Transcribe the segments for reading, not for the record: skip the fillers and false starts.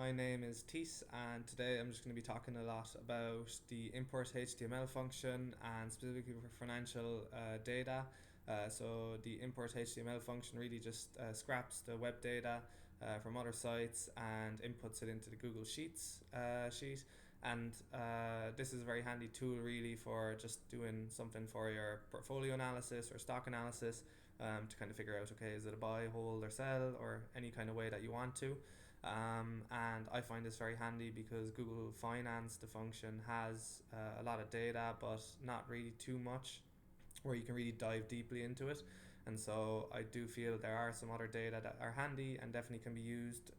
my name is Tis, and today I'm just going to be talking a lot about the import HTML function and specifically for financial data. So the import HTML function really just scraps the web data from other sites and inputs it into the Google Sheets sheet. And this is a very handy tool really for just doing something for your portfolio analysis or stock analysis, to kind of figure out, okay, is it a buy, hold, or sell, or any kind of way that you want to. And I find this very handy because Google Finance, the function, has a lot of data, but not really too much where you can really dive deeply into it. And so I do feel there are some other data that are handy and definitely can be used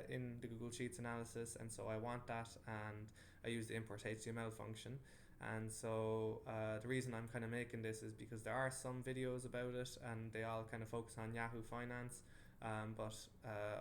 in the Google Sheets analysis. And so I want that, and I use the import HTML function. And so the reason I'm kind of making this is because there are some videos about it and they all kind of focus on Yahoo Finance. But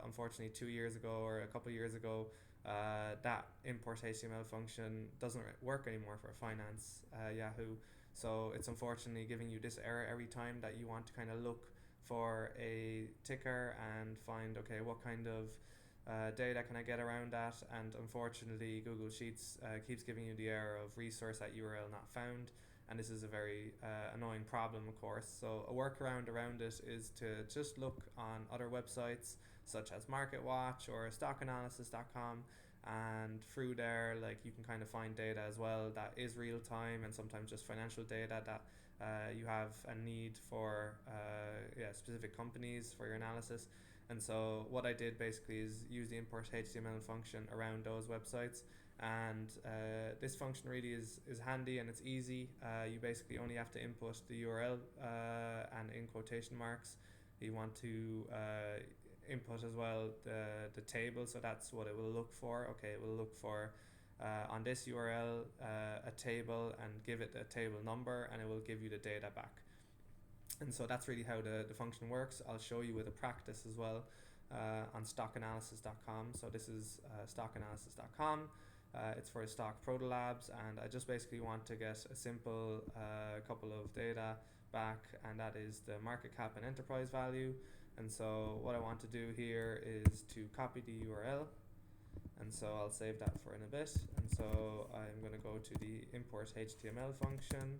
unfortunately, 2 years ago or a couple of years ago, that import HTML function doesn't work anymore for Finance Yahoo. So it's unfortunately giving you this error every time that you want to kind of look for a ticker and find, okay, what kind of data can I get around that? And unfortunately, Google Sheets keeps giving you the error of resource at URL not found. And this is a very annoying problem, of course. So a workaround around it is to just look on other websites such as Marketwatch or stockanalysis.com, and through there, like, you can kind of find data as well that is real time and sometimes just financial data that you have a need for specific companies for your analysis. And so what I did basically is use the import HTML function around those websites. And this function really is handy and it's easy. You basically only have to input the URL and in quotation marks you want to input as well the table. So that's what it will look for. Okay, it will look for on this URL a table, and give it a table number, and it will give you the data back. And so that's really how the function works. I'll show you with a practice as well on stockanalysis.com. So this is stockanalysis.com. It's for stock proto labs, and I just basically want to get a simple couple of data back, and that is the market cap and enterprise value. And so what I want to do here is to copy the URL, and so I'll save that for in a bit. And so I'm going to go to the import HTML function.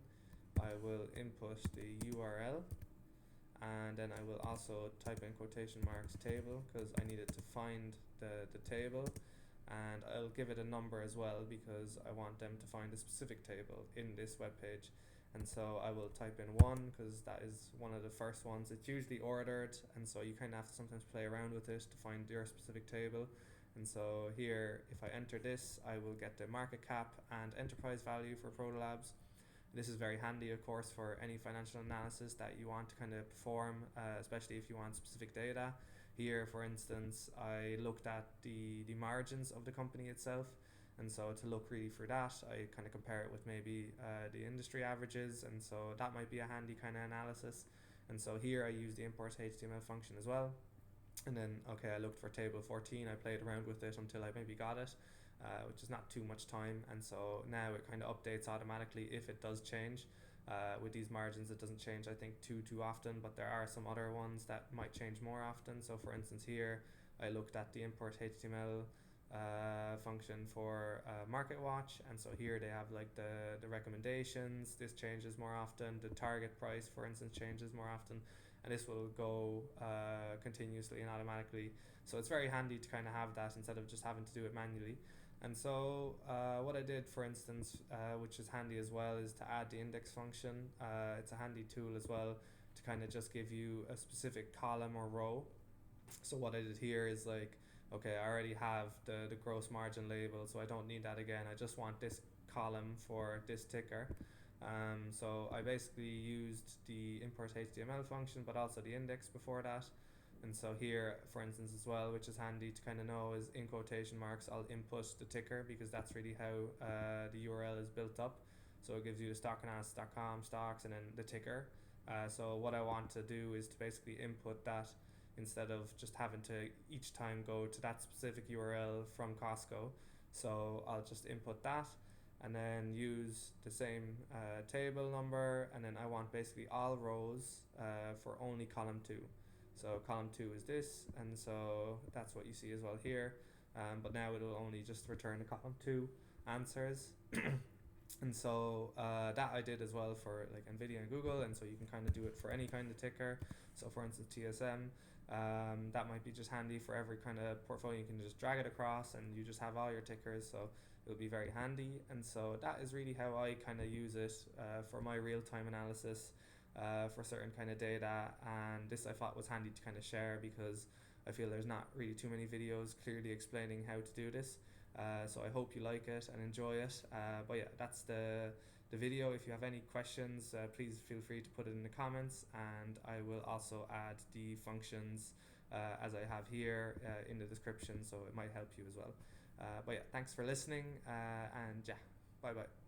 I will input the URL, and then I will also type in quotation marks table because I needed to find the table, and I'll give it a number as well because I want them to find a specific table in this web page. And so I will type in 1 because that is one of the first ones. It's usually ordered, and so you kind of have to sometimes play around with it to find your specific table. And so here, if I enter this, I will get the market cap and enterprise value for Proto Labs. This is very handy, of course, for any financial analysis that you want to kind of perform, especially if you want specific data. Here, for instance, I looked at the margins of the company itself. And so to look really for that, I kind of compare it with maybe the industry averages. And so that might be a handy kind of analysis. And so here I use the import HTML function as well. And then, okay, I looked for table 14. I played around with it until I maybe got it, which is not too much time. And so now it kind of updates automatically if it does change. With these margins, it doesn't change, I think, too often, but there are some other ones that might change more often. So for instance, here I looked at the import HTML function for Marketwatch, and so here they have like the recommendations. This changes more often. The target price, for instance, changes more often, and this will go continuously and automatically. So it's very handy to kind of have that instead of just having to do it manually. And so what I did, for instance, which is handy as well, is to add the index function. It's a handy tool as well to kind of just give you a specific column or row. So what I did here is like, okay, I already have the gross margin label, so I don't need that again. I just want this column for this ticker. So I basically used the import HTML function, but also the index before that. And so here, for instance, as well, which is handy to kind of know, is in quotation marks, I'll input the ticker because that's really how the URL is built up. So it gives you the stockanalysis.com stocks and then the ticker. So what I want to do is to basically input that instead of just having to each time go to that specific URL from Costco. So I'll just input that and then use the same table number, and then I want basically all rows for only column 2. So column 2 is this, and so that's what you see as well here. but now it will only just return a column 2 answers. And so that I did as well for like Nvidia and Google, and so you can kind of do it for any kind of ticker. So for instance TSM, that might be just handy for every kind of portfolio. You can just drag it across and you just have all your tickers, so it'll be very handy. And so that is really how I kind of use it for my real-time analysis for certain kind of data. And this I thought was handy to kind of share, because I feel there's not really too many videos clearly explaining how to do this. So I hope you like it and enjoy it. But yeah, that's the video. If you have any questions, please feel free to put it in the comments, and I will also add the functions as I have here in the description, so it might help you as well. But yeah, thanks for listening, and yeah, bye bye.